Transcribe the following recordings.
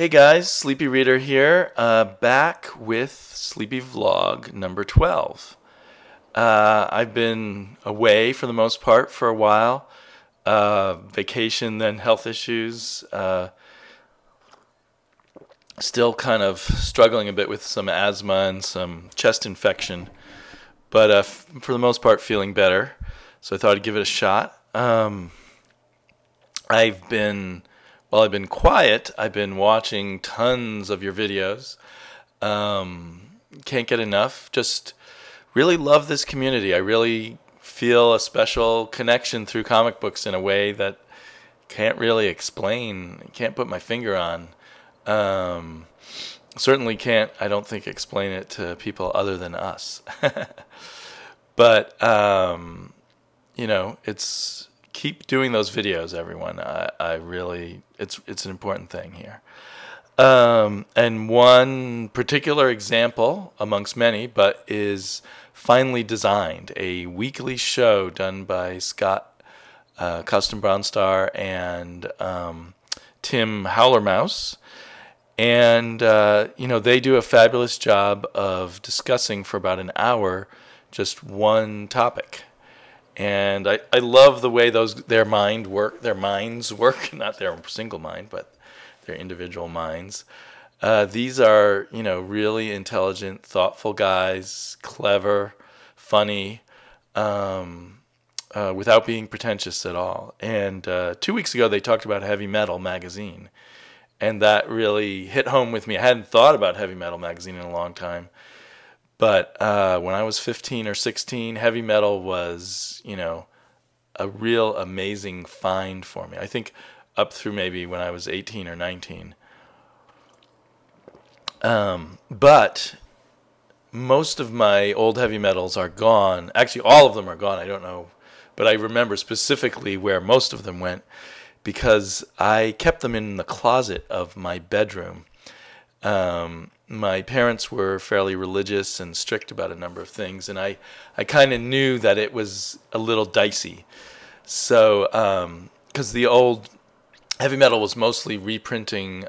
Hey guys, Sleepy Reader here, back with Sleepy Vlog number 12. I've been away for the most part for a while. Vacation, then health issues. Still kind of struggling a bit with some asthma and some chest infection, but for the most part feeling better. So I thought I'd give it a shot. While I've been quiet, I've been watching tons of your videos. Can't get enough. Just really love this community. I really feel a special connection through comic books in a way that can't really explain, can't put my finger on. Certainly can't, I don't think, explain it to people other than us. But, it's... keep doing those videos, everyone. I really, it's an important thing here. And one particular example, amongst many, but is Finally Designed, a weekly show done by Scott, koestenbraumstar, and Tim Howlermouse. And, they do a fabulous job of discussing for about an hour just one topic. And I love the way their minds work, not their single mind, but their individual minds. These are, really intelligent, thoughtful guys, clever, funny, without being pretentious at all. And 2 weeks ago, they talked about Heavy Metal magazine, and that really hit home with me. I hadn't thought about Heavy Metal magazine in a long time. But when I was 15 or 16, heavy metal was, a real amazing find for me. I think up through maybe when I was 18 or 19. But most of my old heavy metals are gone. Actually, all of them are gone. I don't know. But I remember specifically where most of them went because I kept them in the closet of my bedroom. My parents were fairly religious and strict about a number of things, and I kind of knew that it was a little dicey. So, because the old heavy metal was mostly reprinting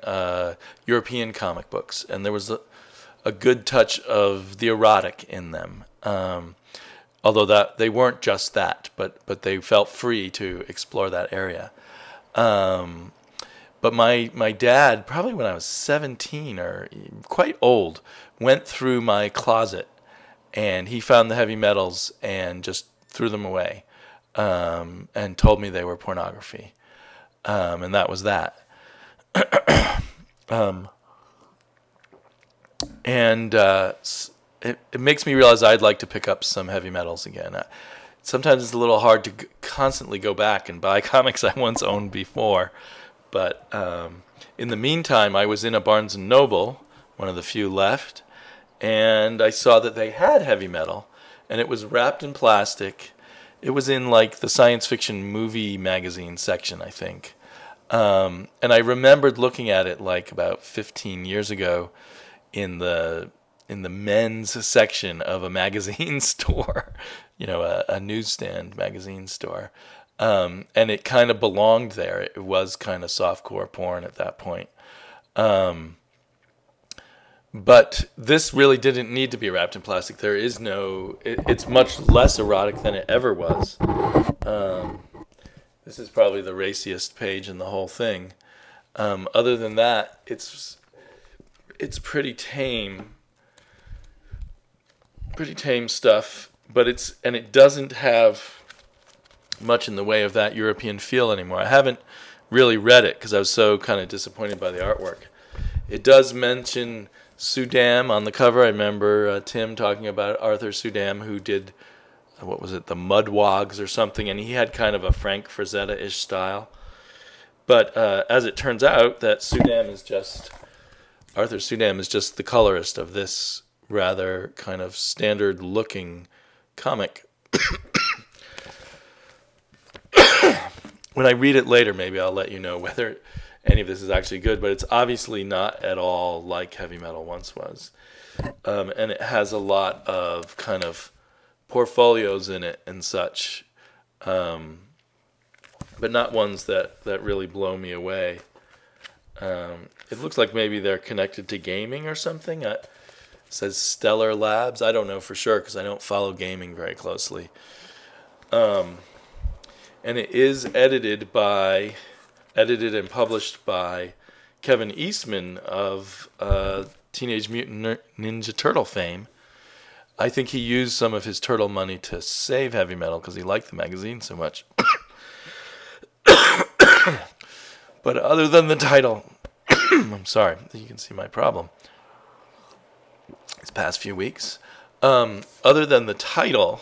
European comic books, and there was a good touch of the erotic in them. Although that they weren't just that, but they felt free to explore that area. But my dad, probably when I was 17 or quite old, went through my closet and he found the heavy metals and just threw them away and told me they were pornography. And that was that. It makes me realize I'd like to pick up some heavy metals again. Sometimes it's a little hard to constantly go back and buy comics I once owned before. But in the meantime, I was in a Barnes & Noble, one of the few left, and I saw that they had heavy metal, and it was wrapped in plastic. It was in, like, the science fiction movie magazine section, I think. And I remembered looking at it, like, about 15 years ago in the men's section of a magazine store, a newsstand magazine store. And it kind of belonged there. It was kind of softcore porn at that point. But this really didn't need to be wrapped in plastic. There is it's much less erotic than it ever was. This is probably the raciest page in the whole thing. Other than that, it's pretty tame. Pretty tame stuff, but it doesn't have much in the way of that European feel anymore. I haven't really read it because I was so kind of disappointed by the artwork. It does mention Sudam on the cover. I remember Tim talking about Arthur Sudam, who did, what was it, the Mudwogs or something, and he had kind of a Frank Frazetta-ish style. But as it turns out, that Arthur Sudam is just the colorist of this rather kind of standard-looking comic. When I read it later, maybe I'll let you know whether any of this is actually good, but it's obviously not at all like heavy metal once was. And it has a lot of kind of portfolios in it and such, but not ones that really blow me away. It looks like maybe they're connected to gaming or something. It says Stellar Labs. I don't know for sure because I don't follow gaming very closely. And it is edited and published by Kevin Eastman of Teenage Mutant Ninja Turtle fame. I think he used some of his turtle money to save heavy metal because he liked the magazine so much. But other than the title, I'm sorry, you can see my problem these past few weeks. Other than the title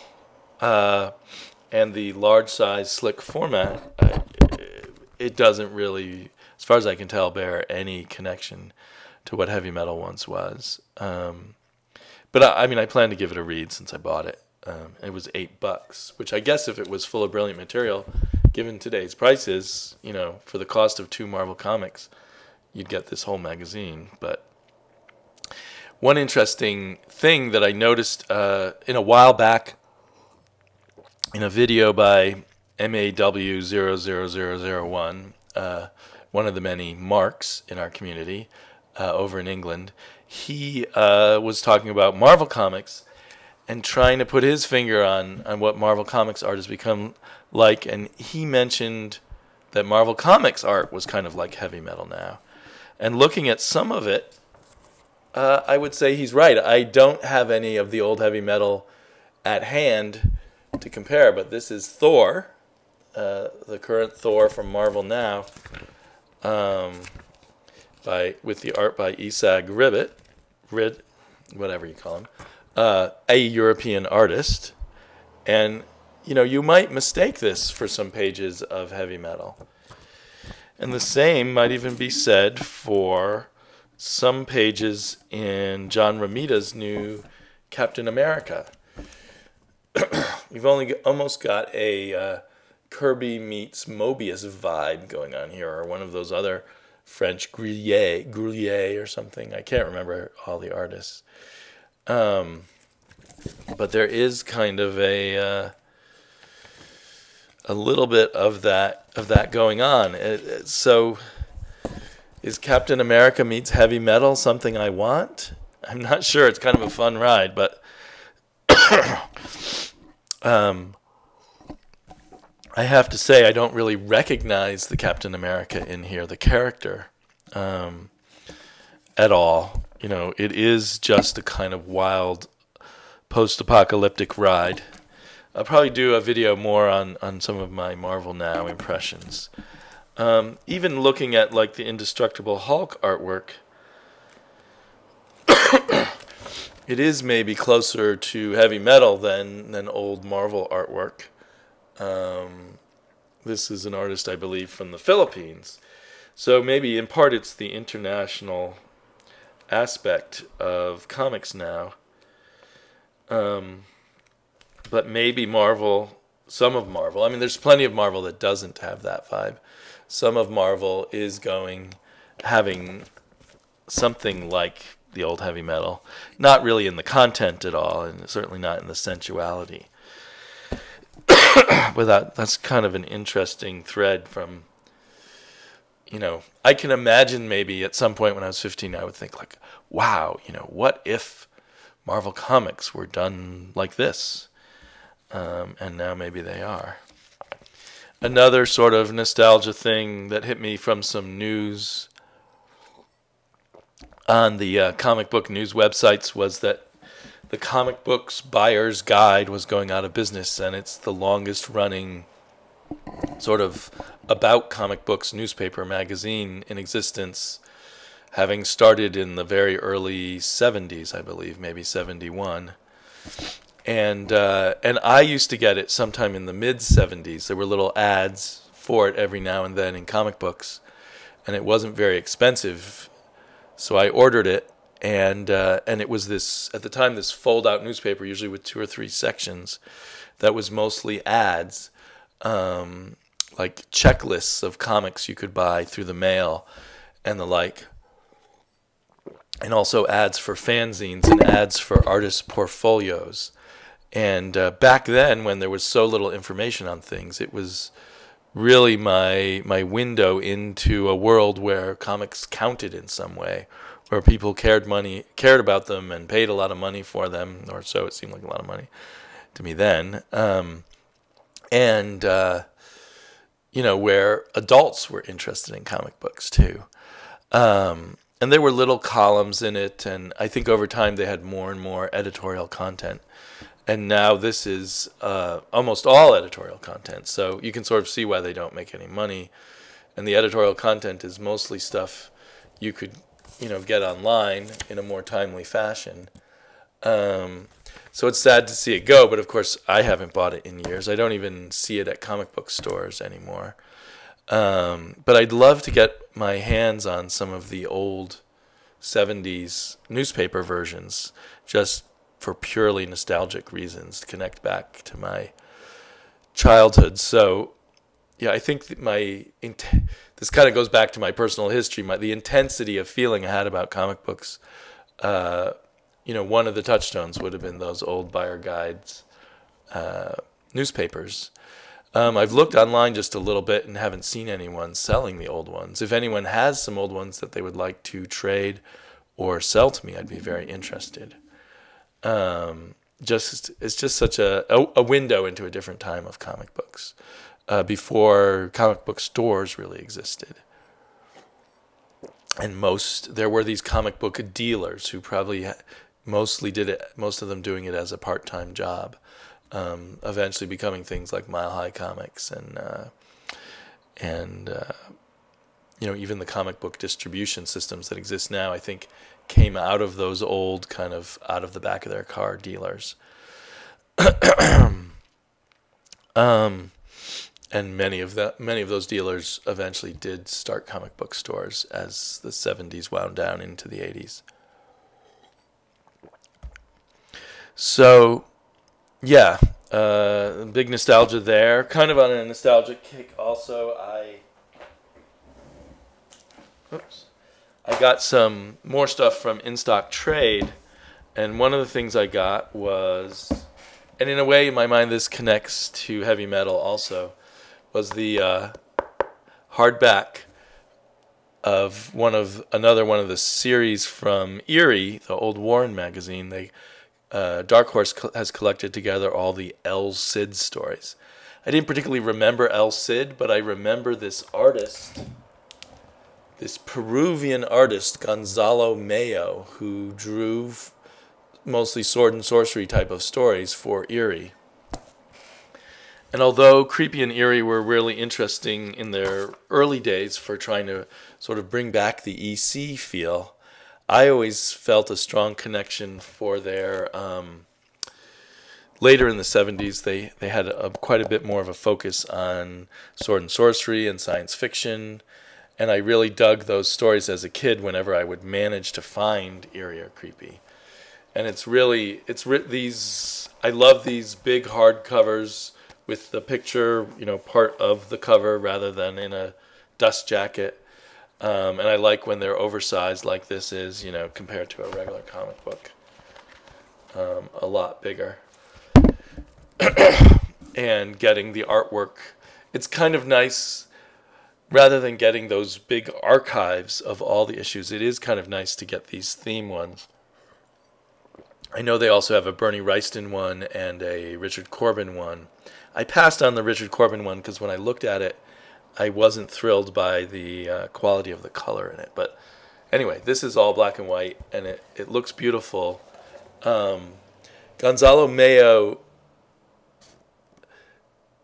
and the large size slick format, it doesn't really, as far as I can tell, bear any connection to what heavy metal once was. But I mean, I plan to give it a read since I bought it. It was $8, which I guess if it was full of brilliant material, given today's prices, you know, for the cost of 2 Marvel comics, you'd get this whole magazine. But one interesting thing that I noticed in a while back in a video by MAW00001, one of the many Marks in our community over in England, he was talking about Marvel Comics and trying to put his finger on what Marvel Comics art has become like. And he mentioned that Marvel Comics art was kind of like heavy metal now. And looking at some of it, I would say he's right. I don't have any of the old heavy metal at hand to compare, but this is Thor, the current Thor from Marvel now, with the art by Isag Rid, whatever you call him, a European artist. And, you know, you might mistake this for some pages of heavy metal. And the same might even be said for some pages in John Romita's new Captain America. We've almost got a Kirby meets Mobius vibe going on here, or one of those other French Gruyère or something. I can't remember all the artists. But there is kind of a little bit of that going on. So is Captain America meets heavy metal something I want? I'm not sure. It's kind of a fun ride, but I have to say I don't really recognize the Captain America in here, the character, at all. You know, it is just a kind of wild post-apocalyptic ride. I'll probably do a video more on some of my Marvel Now impressions. Even looking at like the Indestructible Hulk artwork, it is maybe closer to heavy metal than old Marvel artwork. This is an artist, I believe, from the Philippines. So maybe in part it's the international aspect of comics now. But maybe Marvel, some of Marvel, I mean, there's plenty of Marvel that doesn't have that vibe. Some of Marvel is having something like the old heavy metal. Not really in the content at all, and certainly not in the sensuality. But that's kind of an interesting thread from, you know, I can imagine maybe at some point when I was 15, I would think like, wow, you know, what if Marvel Comics were done like this? And now maybe they are. Another sort of nostalgia thing that hit me from some news on the comic book news websites was that the Comic Books Buyer's Guide was going out of business, and it's the longest running sort of about comic books newspaper magazine in existence, having started in the very early 70s, I believe, maybe 71. And I used to get it sometime in the mid-70s. There were little ads for it every now and then in comic books, and it wasn't very expensive, so I ordered it. And it was this, at the time, this fold-out newspaper, usually with 2 or 3 sections, that was mostly ads, like checklists of comics you could buy through the mail and the like, and also ads for fanzines and ads for artists' portfolios. And back then, when there was so little information on things, it was really my window into a world where comics counted in some way, where people cared about them and paid a lot of money for them, or so it seemed like a lot of money to me then. And where adults were interested in comic books too. And there were little columns in it, and I think over time they had more and more editorial content. And now this is almost all editorial content, so you can sort of see why they don't make any money. And the editorial content is mostly stuff you could, get online in a more timely fashion. So it's sad to see it go, but of course I haven't bought it in years. I don't even see it at comic book stores anymore. But I'd love to get my hands on some of the old 70s newspaper versions, just for purely nostalgic reasons, to connect back to my childhood. So, yeah, I think that this kind of goes back to my personal history, the intensity of feeling I had about comic books. One of the touchstones would have been those old buyer guides newspapers. I've looked online just a little bit and haven't seen anyone selling the old ones. If anyone has some old ones that they would like to trade or sell to me, I'd be very interested. It's just such a window into a different time of comic books, before comic book stores really existed. And there were these comic book dealers who probably mostly did it, most of them doing it as a part-time job, eventually becoming things like Mile High Comics and even the comic book distribution systems that exist now, I think, came out of those old kind of out of the back of their car dealers. And many of those dealers eventually did start comic book stores as the 70s wound down into the 80s. So, yeah, big nostalgia there. Kind of on a nostalgic kick also, I got some more stuff from In Stock Trade, and one of the things I got was, and in a way in my mind this connects to heavy metal also, was the hardback of another one of the series from Eerie, the old Warren magazine. Dark Horse has collected together all the El Cid stories. I didn't particularly remember El Cid, but I remember this artist, this Peruvian artist, Gonzalo Mayo, who drew mostly sword and sorcery type of stories for Eerie. And although Creepy and Eerie were really interesting in their early days for trying to sort of bring back the EC feel, I always felt a strong connection for their, later in the 70s, they had quite a bit more of a focus on sword and sorcery and science fiction, and I really dug those stories as a kid whenever I would manage to find Eerie or Creepy. And I love these big hardcovers with the picture, part of the cover rather than in a dust jacket. And I like when they're oversized like this is, compared to a regular comic book. A lot bigger. And getting the artwork. It's kind of nice, rather than getting those big archives of all the issues, it is kind of nice to get these theme ones. I know they also have a Bernie Wrightson one and a Richard Corbin one. I passed on the Richard Corbin one because when I looked at it, I wasn't thrilled by the quality of the color in it. But anyway, this is all black and white, and it looks beautiful. Gonzalo Mayo,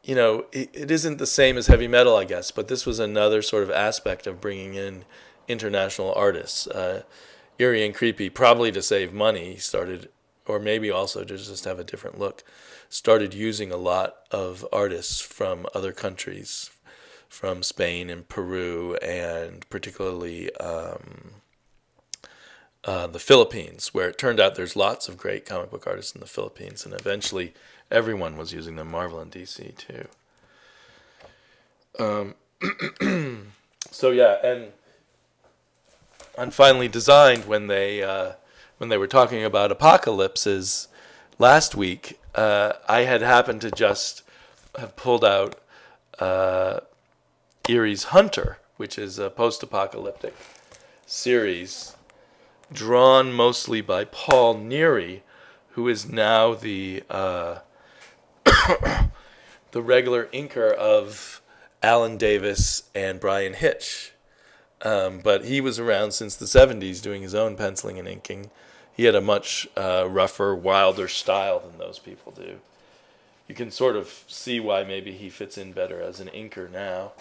it isn't the same as heavy metal, I guess, but this was another sort of aspect of bringing in international artists. Eerie and Creepy, probably to save money, started, or maybe also to just have a different look, started using a lot of artists from other countries, from Spain and Peru, and particularly the Philippines, where it turned out there's lots of great comic book artists in the Philippines, and eventually everyone was using them, Marvel and DC too. So yeah, and on Finally Designed, when they were talking about apocalypses last week, I had happened to just have pulled out Eerie's Hunter, which is a post-apocalyptic series drawn mostly by Paul Neary, who is now the the regular inker of Alan Davis and Brian Hitch. But he was around since the 70s doing his own penciling and inking. He had a much rougher, wilder style than those people do. You can sort of see why maybe he fits in better as an inker now.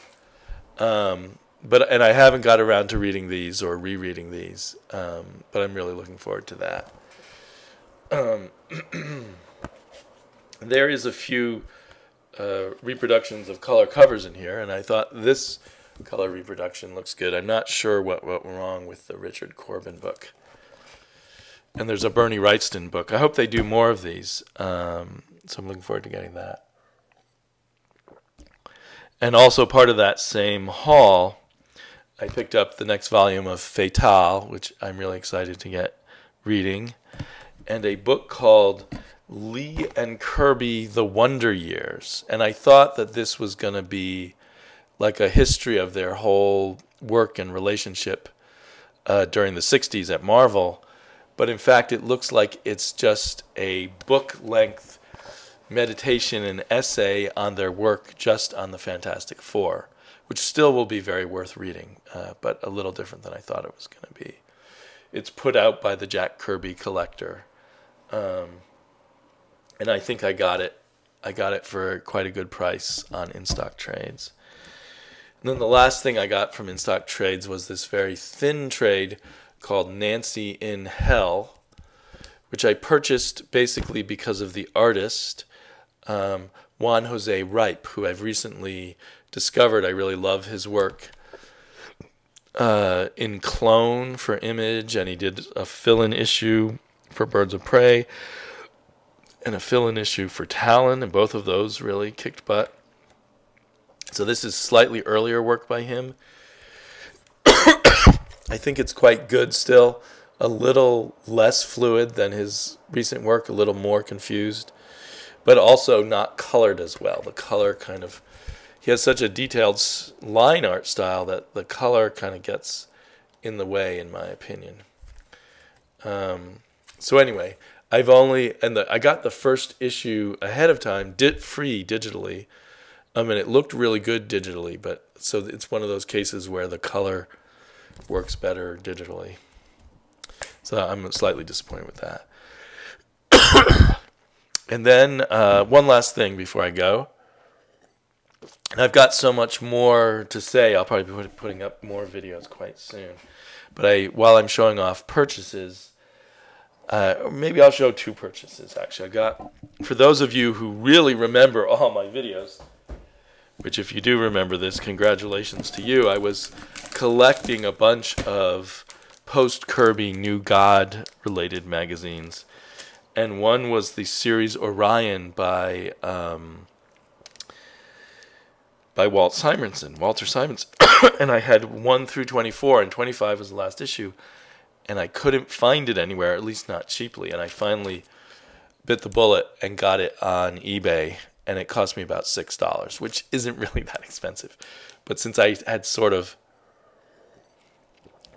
And I haven't got around to reading these or rereading these, but I'm really looking forward to that. There is a few reproductions of color covers in here, and I thought this color reproduction looks good. I'm not sure what went wrong with the Richard Corbin book. And there's a Bernie Wrightston book. I hope they do more of these, so I'm looking forward to getting that. And also part of that same haul, I picked up the next volume of Fatale, which I'm really excited to get reading, and a book called Lee and Kirby, The Wonder Years. And I thought that this was going to be like a history of their whole work and relationship during the 60s at Marvel. But in fact, it looks like it's just a book-length meditation and essay on their work just on the Fantastic Four, which still will be very worth reading, but a little different than I thought it was going to be. It's put out by the Jack Kirby Collector, and I think I got it. I got it for quite a good price on In-Stock Trades. And then the last thing I got from In-Stock Trades was this very thin trade called Nancy in Hell, which I purchased basically because of the artist, Juan Jose Ripe, who I've recently discovered I really love his work in Clone for Image, and he did a fill-in issue for Birds of Prey and a fill-in issue for Talon, and both of those really kicked butt. So this is slightly earlier work by him. I think it's quite good still, a little less fluid than his recent work, a little more confused, but also not colored as well. The color kind of, he has such a detailed line art style that the color kind of gets in the way, in my opinion. So anyway, I got the first issue ahead of time, free digitally. And it looked really good digitally, but so it's one of those cases where the color works better digitally. So I'm slightly disappointed with that. And then one last thing before I go. And I've got so much more to say. I'll probably be putting up more videos quite soon. But while I'm showing off purchases, maybe I'll show two purchases, actually. I got, for those of you who really remember all my videos, which if you do remember this, congratulations to you. I was collecting a bunch of post-Kirby New God related magazines. And one was the series Orion by Walter Simonson. And I had 1 through 24, and 25 was the last issue. And I couldn't find it anywhere, at least not cheaply. And I finally bit the bullet and got it on eBay. And it cost me about $6, which isn't really that expensive. But since I had sort of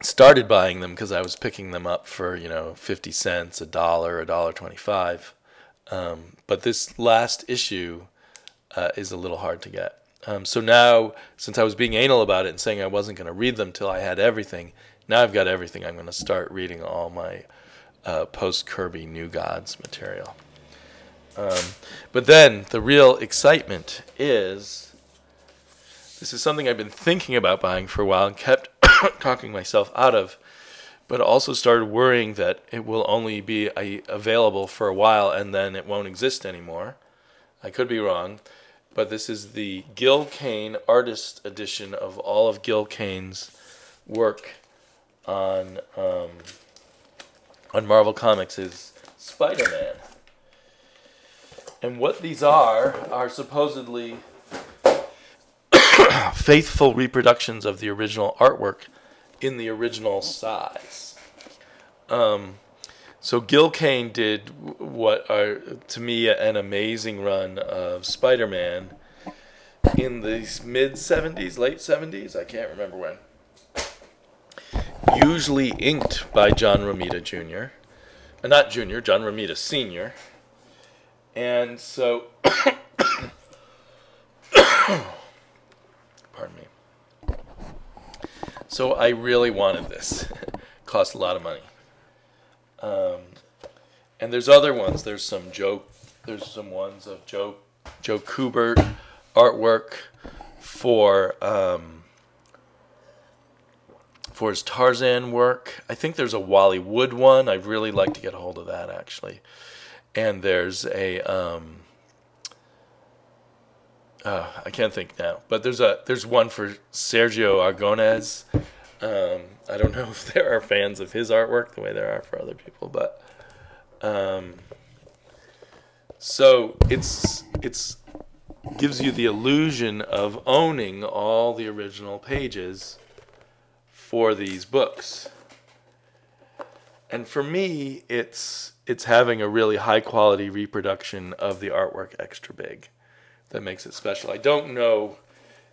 started buying them because I was picking them up for, 50 cents, $1, $1.25. But this last issue is a little hard to get. So now, since I was being anal about it and saying I wasn't going to read them till I had everything, now I've got everything. I'm going to start reading all my post-Kirby New Gods material. But then the real excitement is, this is something I've been thinking about buying for a while and kept talking myself out of, but also started worrying that it will only be available for a while and then it won't exist anymore. I could be wrong, but this is the Gil Kane artist edition of all of Gil Kane's work on Marvel Comics' Spiderman. And what these are supposedly faithful reproductions of the original artwork in the original size. So Gil Kane did what are, to me, an amazing run of Spider-Man. in the mid-70s, late 70s, I can't remember when. Usually inked by John Romita Jr. Not Jr., John Romita Sr. And so, pardon me. So I really wanted this. Cost a lot of money. And there's other ones. There's some ones of Joe Kubert artwork for his Tarzan work. I think there's a Wally Wood one. I'd really like to get a hold of that, actually. And there's a I can't think now, but there's one for Sergio Aragonés. I don't know if there are fans of his artwork the way there are for other people, but so it's gives you the illusion of owning all the original pages for these books. And for me, it's having a really high quality reproduction of the artwork extra big that makes it special. I don't know,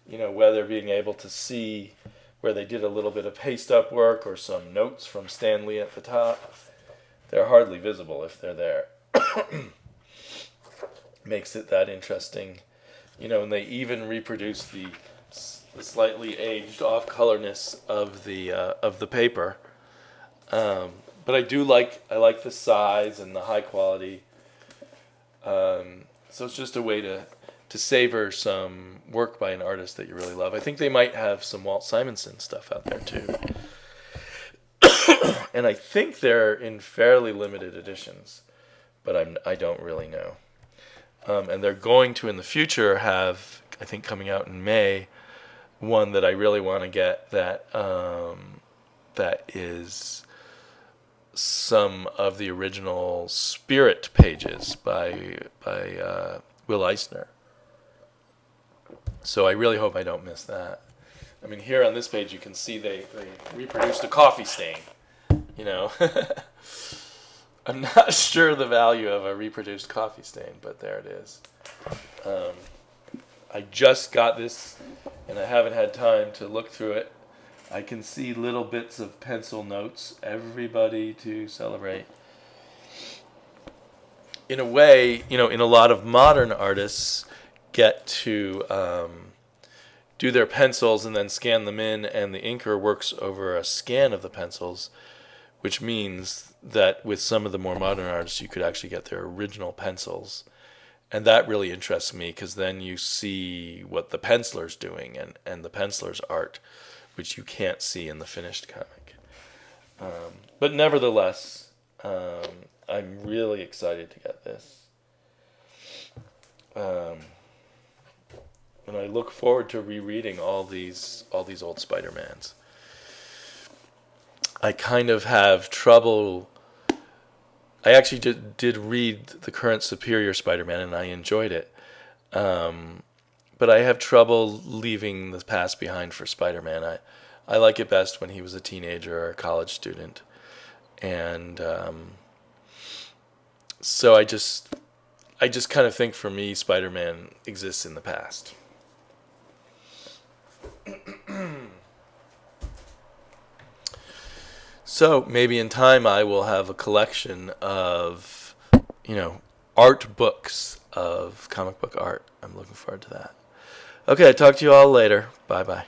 whether being able to see where they did a little bit of paste up work or some notes from Stan Lee at the top. They're hardly visible if they're there. Makes it that interesting. And they even reproduce the slightly aged off-colorness of the paper. But I like the size and the high quality. So it's just a way to savor some work by an artist that you really love. I think they might have some Walt Simonson stuff out there too. And I think they're in fairly limited editions, but I don't really know. And they're going to, in the future, have, I think coming out in May, one that I really want to get that is some of the original Spirit pages by Will Eisner. So I really hope I don't miss that. I mean, here on this page you can see they reproduced a coffee stain. I'm not sure the value of a reproduced coffee stain, but there it is. I just got this, and I haven't had time to look through it. I can see little bits of pencil notes. Everybody to celebrate. In a way, in a lot of modern artists get to do their pencils and then scan them in, and the inker works over a scan of the pencils, which means that with some of the more modern artists, you could actually get their original pencils. And that really interests me, because then you see what the penciler's doing and the penciler's art, which you can't see in the finished comic. But nevertheless, I'm really excited to get this. And I look forward to rereading all these old Spider-Mans. I kind of have trouble. I actually did read the current Superior Spider-Man, and I enjoyed it. But I have trouble leaving the past behind for Spider-Man. I like it best when he was a teenager or a college student. And so I just kind of think, for me, Spider-Man exists in the past. So maybe in time I will have a collection of, art books of comic book art. I'm looking forward to that. Okay, talk to you all later. Bye-bye.